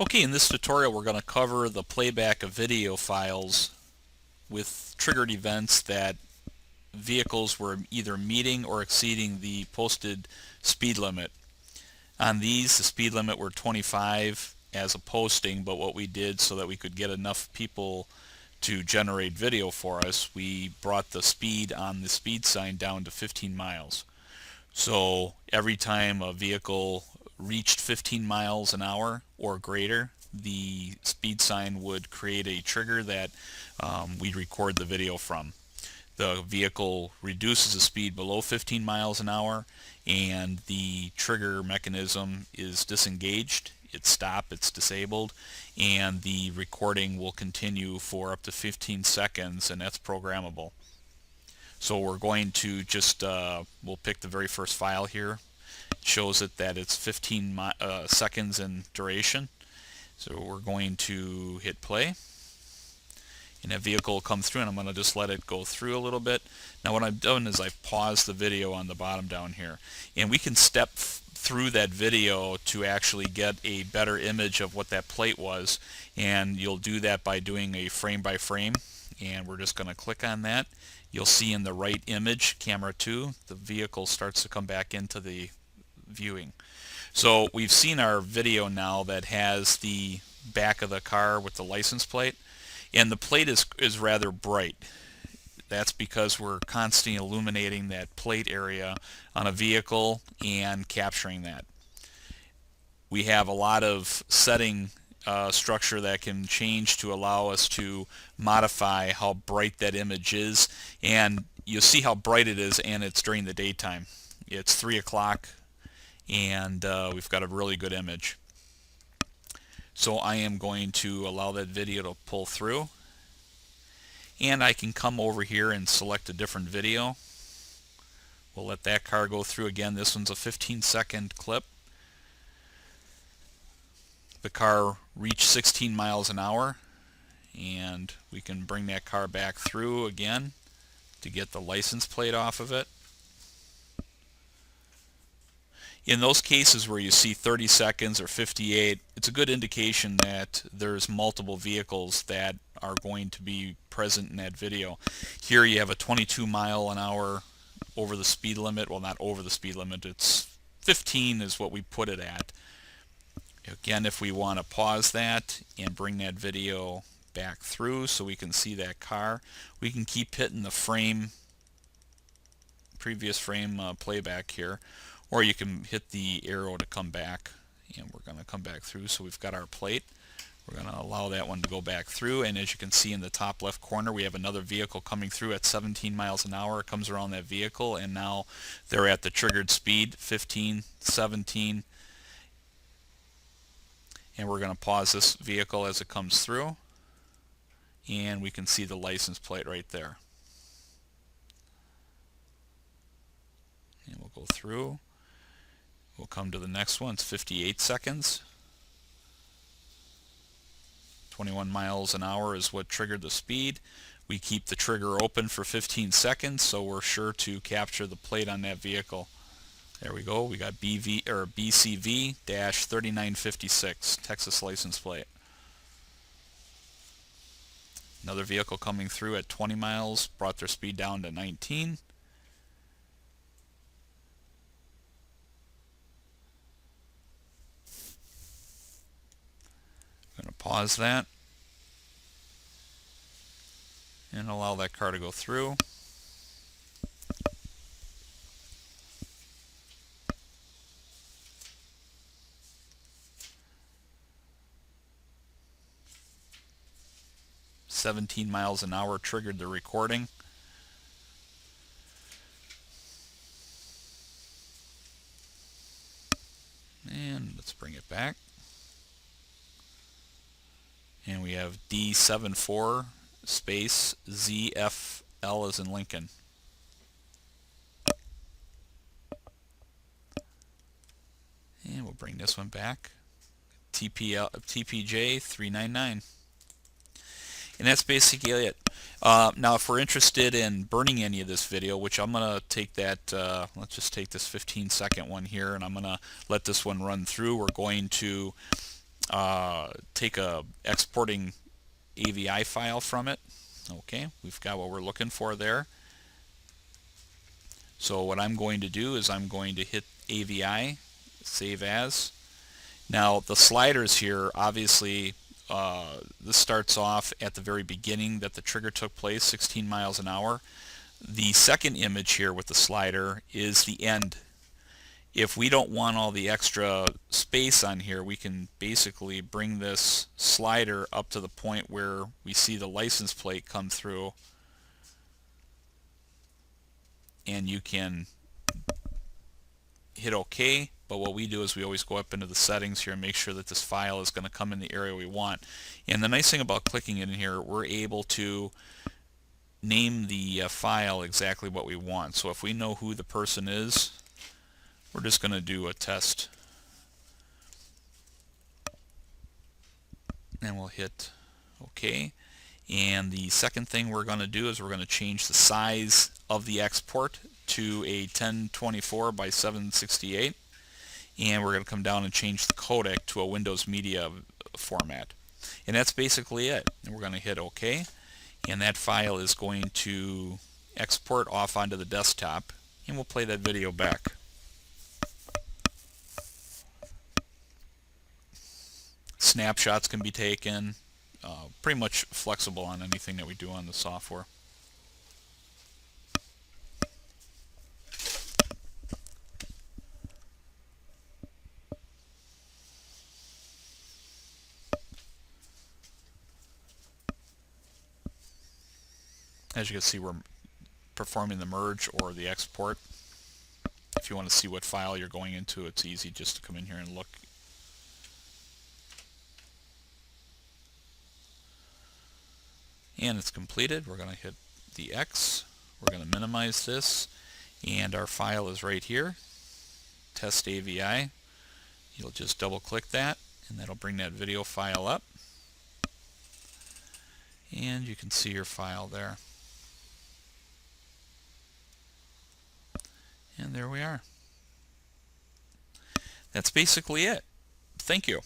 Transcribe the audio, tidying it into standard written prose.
Okay, in this tutorial we're going to cover the playback of video files with triggered events that vehicles were either meeting or exceeding the posted speed limit. On these, the speed limit were 25 as a posting, but what we did so that we could get enough people to generate video for us, we brought the speed on the speed sign down to 15 miles. So every time a vehicle reached 15 miles an hour or greater, the speed sign would create a trigger that we'd record the video from. The vehicle reduces the speed below 15 miles an hour and the trigger mechanism is disengaged. It's stopped, it's disabled, and the recording will continue for up to 15 seconds, and that's programmable. So we're going to just, we'll pick the very first file here. It shows it that it's 15 seconds in duration. So we're going to hit play. And that vehicle will come through, and I'm going to just let it go through a little bit. Now what I've done is I've paused the video on the bottom down here. And we can step through that video to actually get a better image of what that plate was. And you'll do that by doing a frame by frame. And we're just going to click on that. You'll see in the right image, camera 2, the vehicle starts to come back into the viewing. So we've seen our video now that has the back of the car with the license plate, and the plate is rather bright. That's because we're constantly illuminating that plate area on a vehicle and capturing that. We have a lot of setting structure that can change to allow us to modify how bright that image is, and you'll see how bright it is, and it's during the daytime. It's 3 o'clock and we've got a really good image. So I am going to allow that video to pull through, and I can come over here and select a different video. We'll let that car go through again. This one's a 15-second clip. The car reached 16 miles an hour, and we can bring that car back through again to get the license plate off of it. In those cases where you see 30 seconds or 58, it's a good indication that there's multiple vehicles that are going to be present in that video. Here you have a 22 mile an hour over the speed limit. Well, not over the speed limit, it's 15 is what we put it at. Again, if we want to pause that and bring that video back through so we can see that car, we can keep hitting the previous frame playback here, or you can hit the arrow to come back, and we're going to come back through. So we've got our plate. We're going to allow that one to go back through, and as you can see in the top left corner, we have another vehicle coming through at 17 miles an hour. It comes around that vehicle, and now they're at the triggered speed, 15, 17, and we're going to pause this vehicle as it comes through, and we can see the license plate right there. And we'll go through. We'll come to the next one. It's 58 seconds. 21 miles an hour is what triggered the speed. We keep the trigger open for 15 seconds, so we're sure to capture the plate on that vehicle. There we go. We got BCV-3956, Texas license plate. Another vehicle coming through at 20 miles, brought their speed down to 19. I'm going to pause that and allow that car to go through. "17 miles an hour" triggered the recording. And let's bring it back. And we have D74 space ZFL as in Lincoln. And we'll bring this one back. TPJ 399. And that's basically it. Now if we're interested in burning any of this video, which I'm going to take that, let's just take this 15-second one here, and I'm going to let this one run through. We're going to take a exporting AVI file from it. Okay, we've got what we're looking for there. So what I'm going to do is I'm going to hit AVI, save as. Now the sliders here, obviously, this starts off at the very beginning that the trigger took place, 16 miles an hour. The second image here with the slider is the end. If we don't want all the extra space on here, we can basically bring this slider up to the point where we see the license plate come through, and you can hit OK. But what we do is we always go up into the settings here and make sure that this file is going to come in the area we want. And the nice thing about clicking in here, we're able to name the file exactly what we want. So if we know who the person is, we're just going to do a test. And we'll hit OK. And the second thing we're going to do is we're going to change the size of the export to a 1024 by 768. And we're going to come down and change the codec to a Windows Media format. And that's basically it. And we're going to hit OK. And that file is going to export off onto the desktop. And we'll play that video back. Snapshots can be taken. Pretty much flexible on anything that we do on the software. As you can see, we're performing the merge or the export. If you want to see what file you're going into, it's easy just to come in here and look. And it's completed. We're going to hit the X. We're going to minimize this, and our file is right here, test AVI. You'll just double click that, and that'll bring that video file up, and you can see your file there. And there we are. That's basically it. Thank you.